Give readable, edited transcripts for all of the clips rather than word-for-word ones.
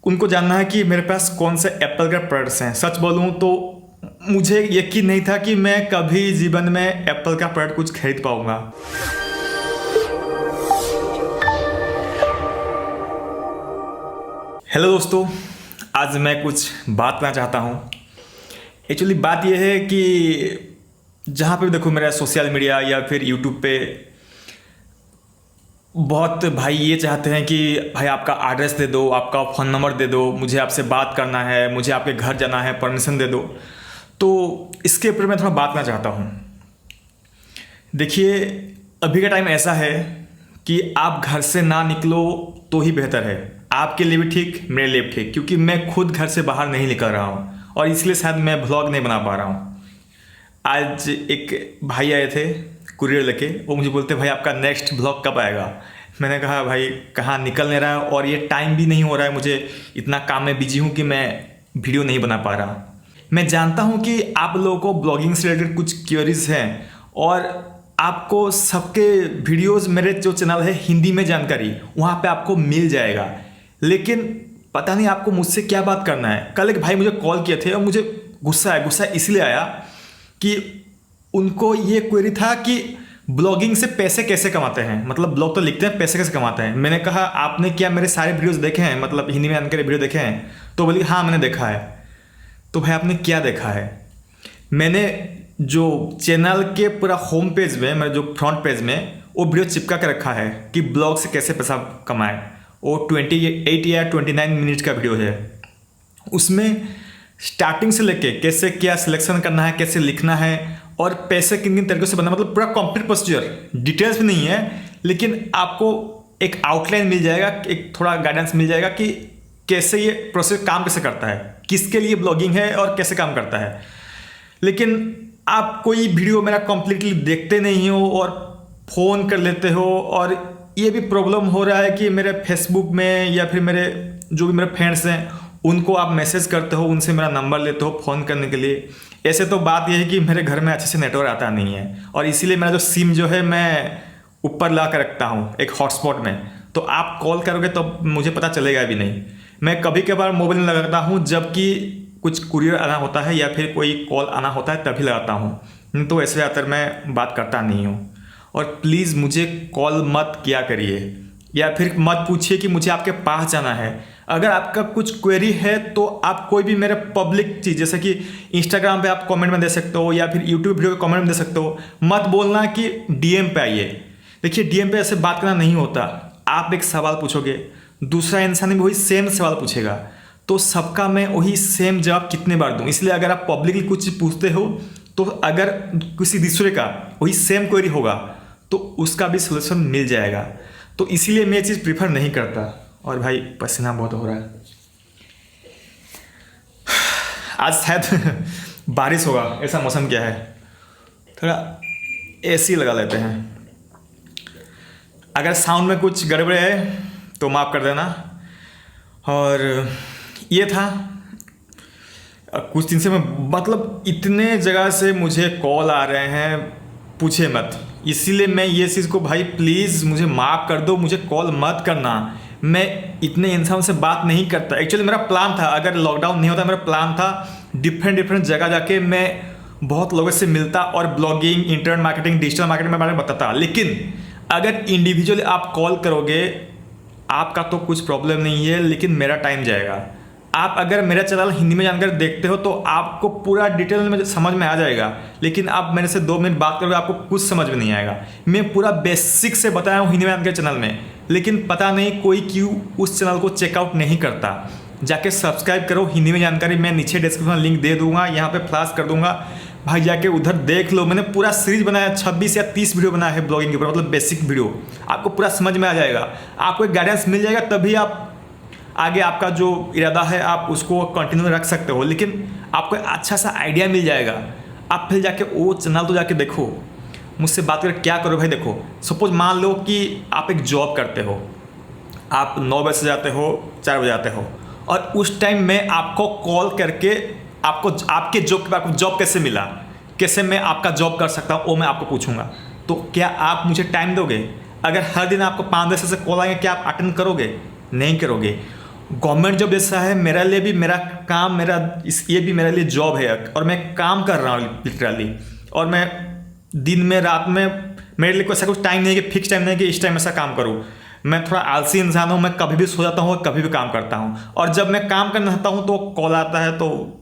उनको जानना है कि मेरे पास कौन से एप्पल के प्रोडक्ट्स हैं। सच बोलूँ तो मुझे यकीन नहीं था कि मैं कभी जीवन में एप्पल का प्रोडक्ट कुछ खरीद पाऊँगा। हेलो दोस्तों, आज मैं कुछ बात करना चाहता हूँ। एक्चुअली बात यह है कि जहाँ पे भी देखो मेरा सोशल मीडिया या फिर यूट्यूब पे बहुत भाई ये चाहते हैं कि भाई आपका एड्रेस दे दो, आपका फ़ोन नंबर दे दो, मुझे आपसे बात करना है, मुझे आपके घर जाना है, परमिशन दे दो। तो इसके ऊपर मैं थोड़ा बात करना चाहता हूँ। देखिए, अभी का टाइम ऐसा है कि आप घर से ना निकलो तो ही बेहतर है, आपके लिए भी ठीक, मेरे लिए भी ठीक, क्योंकि मैं खुद घर से बाहर नहीं निकल रहा हूँ और इसलिए शायद मैं व्लॉग नहीं बना पा रहा हूँ। आज एक भाई आए थे कुरियर लेके, वो मुझे बोलते भाई आपका नेक्स्ट व्लॉग कब आएगा। मैंने कहा भाई कहाँ निकल नहीं रहा है और ये टाइम भी नहीं हो रहा है, मुझे इतना काम में बिजी हूँ कि मैं वीडियो नहीं बना पा रहा। मैं जानता हूँ कि आप लोगों को ब्लॉगिंग से रिलेटेड कुछ क्वेरीज हैं और आपको सबके वीडियोस, मेरे जो चैनल है हिंदी में जानकारी, वहाँ पे आपको मिल जाएगा। लेकिन पता नहीं आपको मुझसे क्या बात करना है। कल एक भाई मुझे कॉल किए थे और मुझे गुस्सा इसलिए आया कि उनको ये क्वेरी था कि ब्लॉगिंग से पैसे कैसे कमाते हैं, मतलब ब्लॉग तो लिखते हैं, पैसे कैसे कमाते हैं। मैंने कहा आपने क्या मेरे सारे वीडियोस देखे हैं, मतलब हिंदी में जानकारी वीडियो देखे हैं? तो बोली हाँ मैंने देखा है। तो भाई आपने क्या देखा है? मैंने जो चैनल के पूरा होम पेज में, मेरे जो फ्रंट पेज में वो वीडियो चिपका के रखा है कि ब्लॉग से कैसे पैसा कमाए। वो 28 या 29 मिनट का वीडियो है। उसमें स्टार्टिंग से लेके कैसे क्या सिलेक्शन करना है, कैसे लिखना है और पैसे किन किन तरीके से बनना, मतलब पूरा कंप्लीट प्रोसीजर, डिटेल्स भी नहीं है लेकिन आपको एक आउटलाइन मिल जाएगा, एक थोड़ा गाइडेंस मिल जाएगा कि कैसे ये प्रोसेस काम कैसे करता है, किसके लिए ब्लॉगिंग है और कैसे काम करता है। लेकिन आप कोई वीडियो मेरा कंप्लीटली देखते नहीं हो और फ़ोन कर लेते हो, और ये भी प्रॉब्लम हो रहा है कि मेरे फेसबुक में या फिर मेरे जो भी मेरे फ्रेंड्स हैं उनको आप मैसेज करते हो, उनसे मेरा नंबर लेते हो फ़ोन करने के लिए। ऐसे तो बात यह है कि मेरे घर में अच्छे से नेटवर्क आता नहीं है और इसीलिए मेरा जो सिम जो है मैं ऊपर ला कर रखता हूँ एक हॉटस्पॉट में। तो आप कॉल करोगे तो मुझे पता चलेगा भी नहीं। मैं कभी कभार मोबाइल में लगाता हूँ जबकि कुछ कुरियर आना होता है या फिर कोई कॉल आना होता है तभी लगाता हूँ, नहीं तो ऐसे ज़्यादातर मैं बात करता नहीं हूँ। और प्लीज़ मुझे कॉल मत किया करिए या फिर मत पूछिए कि मुझे आपके पास जाना है। अगर आपका कुछ क्वेरी है तो आप कोई भी मेरे पब्लिक चीज़, जैसे कि इंस्टाग्राम पे आप कमेंट में दे सकते हो या फिर यूट्यूब वीडियो के कमेंट में दे सकते हो। मत बोलना कि डीएम पे आइए। देखिए, डीएम पे ऐसे बात करना नहीं होता। आप एक सवाल पूछोगे, दूसरा इंसान भी वही सेम सवाल पूछेगा, तो सबका मैं वही सेम जवाब कितने बार दूँ। इसलिए अगर आप पब्लिकली कुछ पूछते हो तो अगर किसी दूसरे का वही सेम क्वेरी होगा तो उसका भी सोल्यूशन मिल जाएगा। तो इसीलिए मैं ये चीज़ प्रीफर नहीं करता। और भाई पसीना बहुत हो रहा है, आज शायद बारिश होगा, ऐसा मौसम क्या है। थोड़ा एसी लगा लेते हैं। अगर साउंड में कुछ गड़बड़ है तो माफ़ कर देना। और ये था कुछ दिन से मैं, मतलब इतने जगह से मुझे कॉल आ रहे हैं, पूछे मत। इसीलिए मैं ये चीज़ को भाई प्लीज़ मुझे माफ़ कर दो, मुझे कॉल मत करना। मैं इतने इंसान से बात नहीं करता। एक्चुअली मेरा प्लान था, अगर लॉकडाउन नहीं होता, मेरा प्लान था डिफरेंट जगह जाके मैं बहुत लोगों से मिलता और blogging, internet marketing, digital marketing के बारे में बताता। लेकिन अगर इंडिविजुअली आप कॉल करोगे, आपका तो कुछ प्रॉब्लम नहीं है लेकिन मेरा टाइम जाएगा। आप अगर मेरा चैनल हिंदी में जानकर देखते हो तो आपको पूरा डिटेल में समझ में आ जाएगा, लेकिन आप मेरे से 2 मिनट बात करोगे आपको कुछ समझ में नहीं आएगा। मैं पूरा बेसिक से बताया हूँ हिंदी में जानकारी चैनल में, लेकिन पता नहीं कोई क्यों उस चैनल को चेकआउट नहीं करता। जाके सब्सक्राइब करो हिंदी में जानकारी, मैं नीचे डिस्क्रिप्शन लिंक दे दूंगा, यहाँ पे फ्लैश कर दूंगा, भाई जाके उधर देख लो। मैंने पूरा सीरीज बनाया, 26 या 30 वीडियो बनाया है ब्लॉगिंग के ऊपर, मतलब बेसिक वीडियो। आपको पूरा समझ में आ जाएगा, आपको एक गाइडेंस मिल जाएगा, तभी आप आगे आपका जो इरादा है आप उसको कंटिन्यू रख सकते हो। लेकिन आपको अच्छा सा आइडिया मिल जाएगा। आप फिर जाके वो चैनल तो जाके देखो, मुझसे बात करके क्या करो भाई। देखो, सपोज मान लो कि आप एक जॉब करते हो, आप 9 बजे से जाते हो, 4 बजे आते हो, और उस टाइम मैं आपको कॉल करके आपको आपके जॉब के, आपको जॉब कैसे मिला, कैसे मैं आपका जॉब कर सकता हूँ, वो मैं आपको पूछूंगा। तो क्या आप मुझे टाइम दोगे? अगर हर दिन आपको 5-10 से कॉल आएंगे, क्या आप अटेंड करोगे? नहीं करोगे। गवर्नमेंट जॉब जैसा है मेरे लिए भी, मेरा काम, ये भी मेरे लिए जॉब है और मैं काम कर रहा हूँ लिटरली। और मैं दिन में रात में, मेरे लिए कोई ऐसा कुछ टाइम नहीं है कि फिक्स टाइम नहीं है कि इस टाइम ऐसा काम करूँ। मैं थोड़ा आलसी इंसान हूँ, मैं कभी भी सो जाता हूँ और कभी भी काम करता हूँ। और जब मैं काम करना चाहता हूँ तो कॉल आता है, तो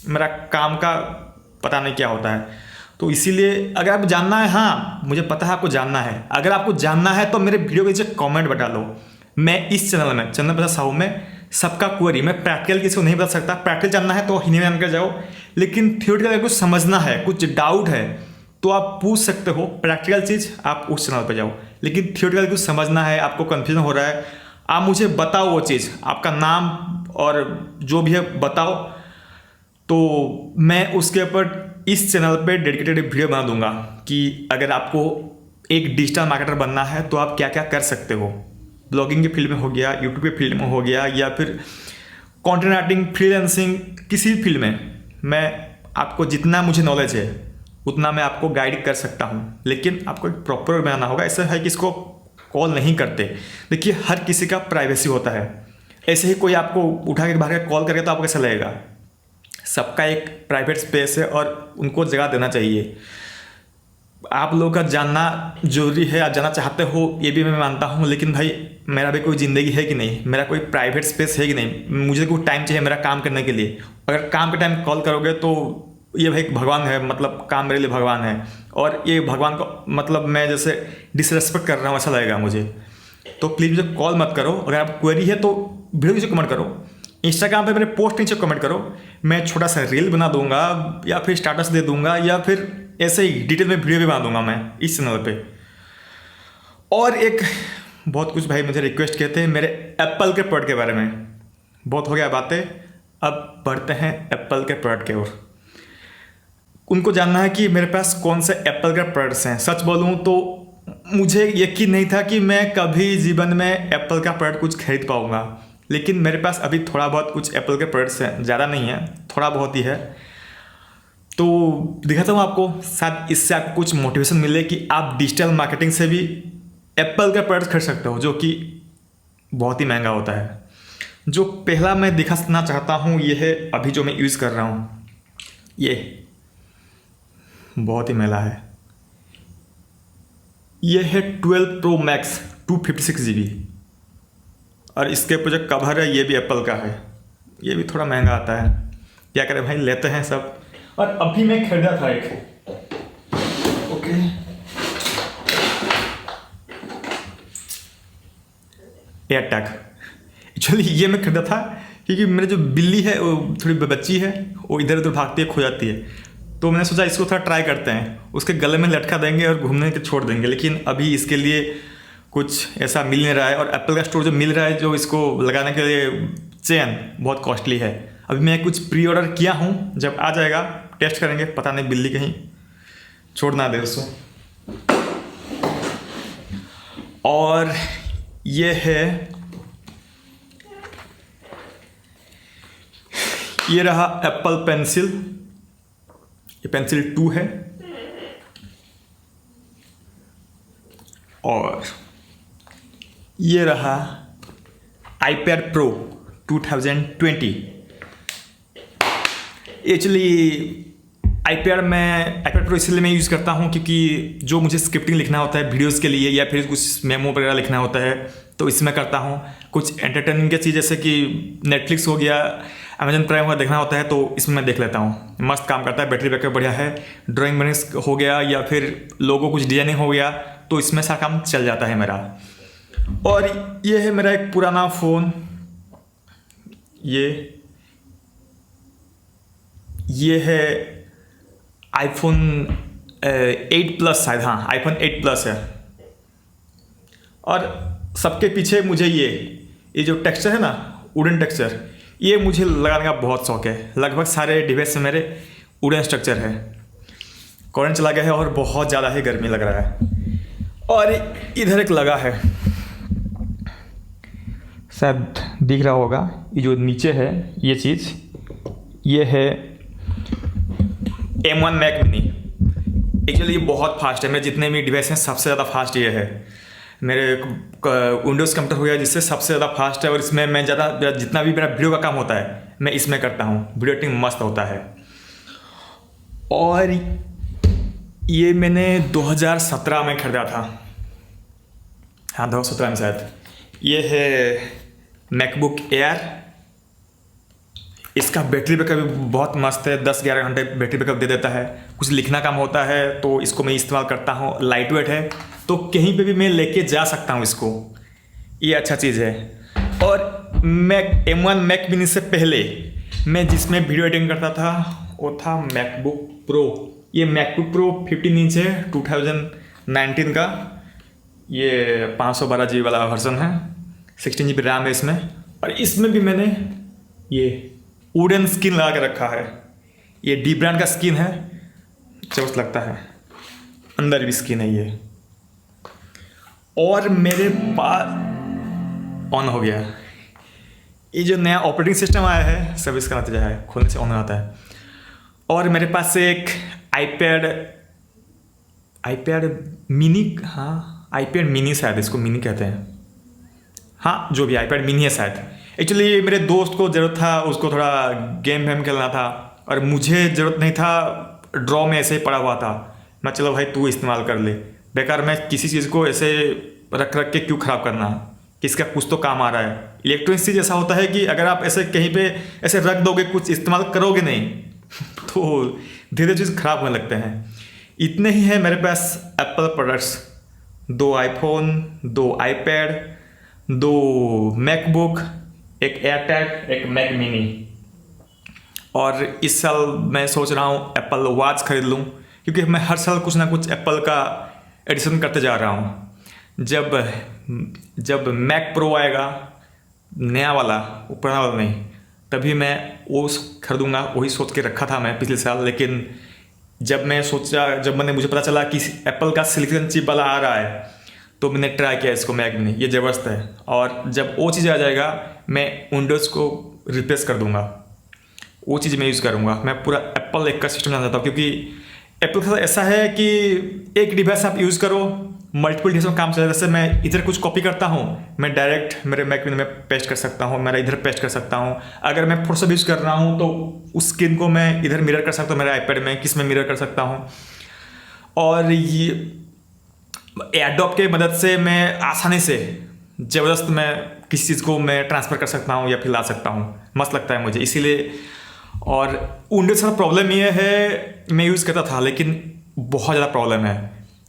मेरा काम का पता नहीं क्या होता है। तो इसीलिए अगर आप जानना है, हाँ मुझे पता है आपको जानना है, अगर आपको जानना है तो मेरे वीडियो के नीचे कमेंट बता लो। मैं इस चैनल प्रसाद साहू में सबका क्वेरी, मैं प्रैक्टिकल किसी को नहीं बता सकता। प्रैक्टिकल जानना है तो हिंदी में जानकर जाओ, लेकिन थ्योरेटिकल अगर कुछ समझना है, कुछ डाउट है तो आप पूछ सकते हो। प्रैक्टिकल चीज़ आप उस चैनल पर जाओ, लेकिन थ्योरेटिकल कुछ समझना है, आपको कन्फ्यूजन हो रहा है, आप मुझे बताओ वो चीज़, आपका नाम और जो भी है बताओ, तो मैं उसके ऊपर इस चैनल पे डेडिकेटेड वीडियो बना दूंगा कि अगर आपको एक डिजिटल मार्केटर बनना है तो आप क्या क्या कर सकते हो। ब्लॉगिंग की फील्ड में हो गया, यूट्यूब की फील्ड में हो गया, या फिर कंटेंट राइटिंग, फ्रीलांसिंग, किसी भी फील्ड में मैं आपको जितना मुझे नॉलेज है उतना मैं आपको गाइड कर सकता हूँ। लेकिन आपको एक प्रॉपर बनाना होगा। ऐसा है कि इसको कॉल नहीं करते। देखिए हर किसी का प्राइवेसी होता है, ऐसे ही कोई आपको उठा के बाहर कॉल करेगा तो आपको कैसा लगेगा। सबका एक प्राइवेट स्पेस है और उनको जगह देना चाहिए। आप लोगों का जानना जरूरी है, आप जानना चाहते हो ये भी मैं मानता हूँ, लेकिन भाई मेरा भी कोई ज़िंदगी है कि नहीं, मेरा कोई प्राइवेट स्पेस है कि नहीं, मुझे कोई टाइम चाहिए मेरा काम करने के लिए। अगर काम के टाइम कॉल करोगे तो ये भाई भगवान है, मतलब काम मेरे लिए भगवान है, और ये भगवान को मतलब मैं जैसे डिसरेस्पेक्ट कर रहा हूँ ऐसा लगेगा मुझे। तो प्लीज़ मुझे कॉल मत करो। अगर आप क्वेरी है तो वीडियो नीचे कमेंट करो, इंस्टाग्राम पे मेरे पोस्ट नीचे कमेंट करो, मैं छोटा सा रील बना दूंगा या फिर स्टेटस दे दूंगा या फिर ऐसे ही डिटेल में वीडियो भी बना दूंगा मैं इस चैनल पे। और एक बहुत कुछ भाई मुझे रिक्वेस्ट कहते हैं मेरे एप्पल के प्रोडक्ट के बारे में। बहुत हो गया बातें, अब बढ़ते हैं एप्पल के प्रोडक्ट की ओर। उनको जानना है कि मेरे पास कौन से एप्पल के प्रोडक्ट्स हैं। सच बोलूँ तो मुझे यकीन नहीं था कि मैं कभी जीवन में एप्पल का प्रोडक्ट कुछ खरीद पाऊँगा, लेकिन मेरे पास अभी थोड़ा बहुत कुछ एप्पल के प्रोडक्ट्स हैं, ज़्यादा नहीं है, थोड़ा बहुत ही है। तो दिखाता हूँ आपको, शायद इससे आपको कुछ मोटिवेशन मिले कि आप डिजिटल मार्केटिंग से भी एप्पल का प्रोडक्ट खरीद सकते हो, जो कि बहुत ही महंगा होता है। जो पहला मैं दिखाना चाहता हूँ ये है अभी जो मैं यूज़ कर रहा हूँ, ये बहुत ही महंगा है। ये है 12 Pro Max 256 GB, और इसके ऊपर जो कवर है ये भी एप्पल का है। ये भी थोड़ा महंगा आता है, क्या करें भाई, लेते हैं सब। और अभी मैं खरीदा था एक, ओके, एयरटैग। एक्चुअली ये मैं खरीदा था क्योंकि मेरी जो बिल्ली है वो थोड़ी बच्ची है, वो इधर उधर भागती है, खो जाती है। तो मैंने सोचा इसको थोड़ा ट्राई करते हैं, उसके गले में लटका देंगे और घूमने के छोड़ देंगे। लेकिन अभी इसके लिए कुछ ऐसा मिल नहीं रहा है, और एप्पल का स्टोर जो मिल रहा है जो इसको लगाने के लिए चेन बहुत कॉस्टली है। अभी मैं कुछ प्री ऑर्डर किया हूँ, जब आ जाएगा टेस्ट करेंगे, पता नहीं बिल्ली कहीं छोड़ ना दे उसको। और ये है, ये रहा एप्पल पेंसिल, ये पेंसिल 2 है। और ये रहा iPad Pro 2020। Actually iPad Pro इसलिए मैं यूज़ करता हूँ क्योंकि जो मुझे स्क्रिप्टिंग लिखना होता है वीडियोज़ के लिए, या फिर कुछ मेमो वगैरह लिखना होता है तो इसमें करता हूँ। कुछ एंटरटेनिंग की चीज़ जैसे कि नेटफ्लिक्स हो गया, अमेजन प्राइम वगैरह देखना होता है तो इसमें मैं देख लेता हूँ। मस्त काम करता है, बैटरी बैकअप बढ़िया है, ड्राइंग वगैरह हो गया या फिर लोगो कुछ डिजाइनिंग हो गया तो इसमें सारा काम चल जाता है मेरा। और ये है मेरा एक पुराना फ़ोन, ये है iPhone 8 Plus शायद, हाँ iPhone 8 Plus है। और सबके पीछे मुझे ये जो टेक्सचर है ना, वुडन टेक्सचर, ये मुझे लगाने का बहुत शौक है। लगभग सारे डिवाइस में मेरे वुडन स्ट्रक्चर है। करंट चला गया है और बहुत ज़्यादा ही गर्मी लग रहा है। और इधर एक लगा है, शायद दिख रहा होगा, ये जो नीचे है ये चीज़, ये है M1 Mac Mini। एक्चुअली ये बहुत फास्ट है, मेरे जितने भी डिवाइस हैं सबसे ज़्यादा फास्ट ये है। मेरे विंडोज़ कंप्यूटर हो गया जिससे सबसे ज़्यादा फास्ट है, और इसमें मैं ज़्यादा जितना भी मेरा वीडियो का काम होता है मैं इसमें करता हूँ। वीडियो एडिटिंग मस्त होता है। और ये मैंने 2017 में खरीदा था, हाँ 2017 में शायद। ये है मैकबुक एयर। इसका बैटरी बैकअप भी बहुत मस्त है, 10-11 घंटे बैटरी बैकअप दे देता है। कुछ लिखना काम होता है तो इसको मैं इस्तेमाल करता हूँ। लाइट वेट है तो कहीं पे भी मैं लेके जा सकता हूँ इसको, ये अच्छा चीज़ है। और मैक M1 मैक मिनी से पहले मैं जिसमें वीडियो एडिटिंग करता था वो था मैकबुक प्रो। ये मैकबुक प्रो 15 इंच है, 2019 का। ये 512 GB वाला वर्जन है, 16 GB रैम है इसमें। और इसमें भी मैंने ये वुडन स्किन लगा के रखा है। ये डी ब्रांड का स्किन है, जबरदस्त लगता है। अंदर भी स्किन है ये। और मेरे पास ऑन हो गया। ये जो नया ऑपरेटिंग सिस्टम आया है सब इसका नतीजा है, खोलने से ऑन आता है। और मेरे पास एक आईपैड मिनी, हाँ आईपैड मिनी शायद इसको मिनी कहते हैं, हाँ जो भी आईपैड मिनी है शायद। एक्चुअली मेरे दोस्त को ज़रूरत था, उसको थोड़ा गेम वेम खेलना था और मुझे ज़रूरत नहीं था। ड्रॉ में ऐसे ही पड़ा हुआ था, मैं चलो भाई तू इस्तेमाल कर ले। बेकार मैं किसी चीज़ को ऐसे रख के क्यों ख़राब करना, किसका कुछ तो काम आ रहा है। इलेक्ट्रॉनिक चीज़ ऐसा होता है कि अगर आप ऐसे कहीं पे ऐसे रख दोगे, कुछ इस्तेमाल करोगे नहीं तो धीरे धीरे चीज़ ख़राब होने लगते हैं। इतने ही है मेरे पास Apple products, 2 iPhone, 2 iPad, 2 MacBook, एक एयरटैग, एक मैक मिनी। और इस साल मैं सोच रहा हूँ एप्पल वॉच खरीद लूँ, क्योंकि मैं हर साल कुछ ना कुछ एप्पल का एडिशन करते जा रहा हूँ। जब मैक प्रो आएगा नया वाला, पुराना वाला नहीं, तभी मैं वो खरीदूँगा। वही सोच के रखा था मैं पिछले साल। लेकिन जब मुझे पता चला कि एप्पल का सिलिकॉन चिप वाला आ रहा है तो मैंने ट्राई किया इसको, मैक मिनी, ये ज़बरदस्त है। और जब वो चीज़ आ जाएगा मैं विंडोज़ को रिप्लेस कर दूंगा, वो चीज़ मैं यूज़ करूंगा। मैं पूरा एप्पल एक का सिस्टम जानता हूँ, क्योंकि एप्पल के साथ ऐसा है कि एक डिवाइस आप यूज़ करो, मल्टीपल डिवाइस में काम चले। जैसे मैं इधर कुछ कॉपी करता हूँ, मैं डायरेक्ट मेरे मैक मिनी में पेस्ट कर सकता हूँ, मेरा इधर पेस्ट कर सकता हूँ। अगर मैं फोटोशॉप यूज़ कर रहा हूँ तो उस स्क्रीन को मैं इधर मिरर कर सकता हूँ, मेरे आईपैड में किस में मिरर कर सकता हूँ। और ये एडोब की मदद से मैं आसानी से ज़बरदस्त मैं किसी चीज़ को मैं ट्रांसफ़र कर सकता हूँ या फिर ला सकता हूँ। मस्त लगता है मुझे इसीलिए। और विंडोज़ का प्रॉब्लम ये है, मैं यूज़ करता था लेकिन बहुत ज़्यादा प्रॉब्लम है।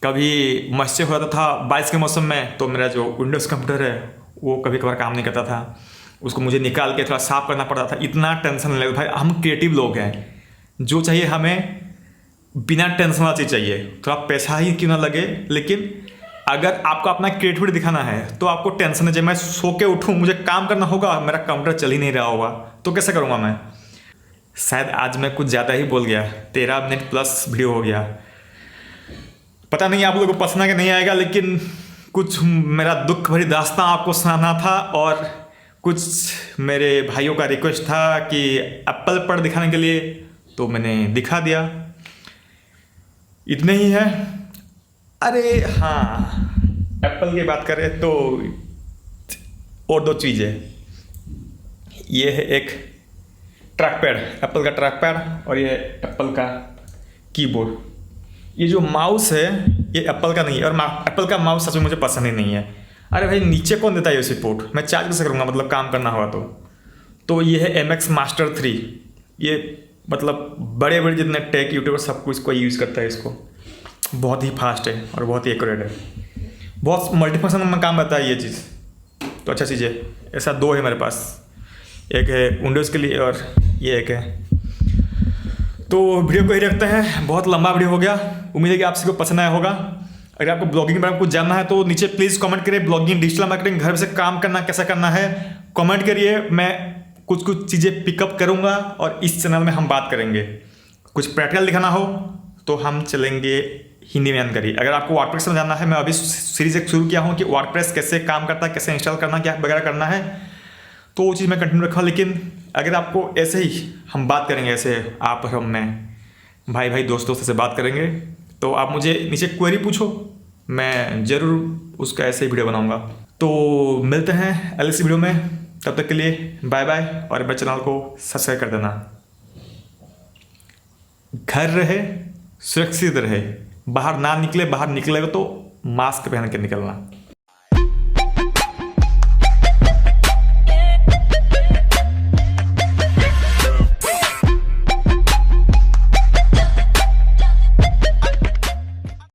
कभी मॉइस्चर हो जाता था बारिश के मौसम में, तो मेरा जो विंडोज़ कंप्यूटर है वो कभी कभार काम नहीं करता था, उसको मुझे निकाल के थोड़ा साफ़ करना पड़ता था। इतना टेंशन नहीं लगता। भाई हम क्रिएटिव लोग हैं, जो चाहिए हमें बिना टेंशन वाला चीज़ चाहिए। थोड़ा पैसा ही क्यों ना लगे, लेकिन अगर आपको अपना क्रिएटिविटी दिखाना है तो आपको टेंशन नहीं चाहिए। मैं सो के उठूँ, मुझे काम करना होगा, मेरा कंप्यूटर चल ही नहीं रहा होगा तो कैसे करूँगा मैं। शायद आज मैं कुछ ज़्यादा ही बोल गया, 13 मिनट प्लस वीडियो हो गया। पता नहीं आप लोगों को पसंद आएगा नहीं आएगा, लेकिन कुछ मेरा दुख भरी दास्तां आपको सुनाना था। और कुछ मेरे भाइयों का रिक्वेस्ट था कि एप्पल पर दिखाने के लिए, तो मैंने दिखा दिया। इतने ही है। अरे हाँ, एप्पल की बात करें तो और 2 चीज़ें। ये है एक ट्रैक पैड, एप्पल का ट्रैक पैड, और ये एप्पल का कीबोर्ड। ये जो माउस है ये एप्पल का नहीं है, और एप्पल का माउस सच में मुझे पसंद ही नहीं है। अरे भाई नीचे कौन देता है ये सपोर्ट, मैं चार्ज कैसे करूँगा, मतलब काम करना होगा तो ये है MX Master 3। ये मतलब बड़े बड़े जितने टेक यूट्यूबर सब कुछ को यूज़ करता है इसको। बहुत ही फास्ट है और बहुत ही एक्यूरेट है, बहुत मल्टीफंक्शन में काम आता है ये चीज़, तो अच्छा चीज़ है। ऐसा 2 है मेरे पास, एक है विंडोज़ के लिए और ये एक है। तो वीडियो को ही रखते हैं, बहुत लंबा वीडियो हो गया। उम्मीद है कि आप सबको पसंद आया होगा। अगर आपको ब्लॉगिंग के बारे में कुछ जानना है तो नीचे प्लीज़ कमेंट करिए। ब्लॉगिंग, डिजिटल मार्केटिंग, घर से काम करना कैसा करना है, कमेंट करिए। मैं कुछ चीज़ें पिकअप करूँगा और इस चैनल में हम बात करेंगे। कुछ प्रैक्टिकल दिखाना हो तो हम चलेंगे हिंदी में जानकारी। अगर आपको वर्डप्रेस में जानना है, मैं अभी सीरीज एक शुरू किया हूँ कि वर्डप्रेस कैसे काम करता है, कैसे इंस्टॉल करना, क्या वगैरह करना है, तो वो चीज़ मैं कंटिन्यू रखा। लेकिन अगर आपको ऐसे ही हम बात करेंगे, ऐसे आप और मैं भाई दोस्तों से बात करेंगे, तो आप मुझे नीचे क्वेरी पूछो, मैं ज़रूर उसका ऐसे ही वीडियो बनाऊंगा। तो मिलते हैं अगली वीडियो में, तब तक के लिए बाय बाय, और मेरे चैनल को सब्सक्राइब कर देना। घर रहे, सुरक्षित रहे, बाहर ना निकले, बाहर निकलेगा तो मास्क पहन के निकलना।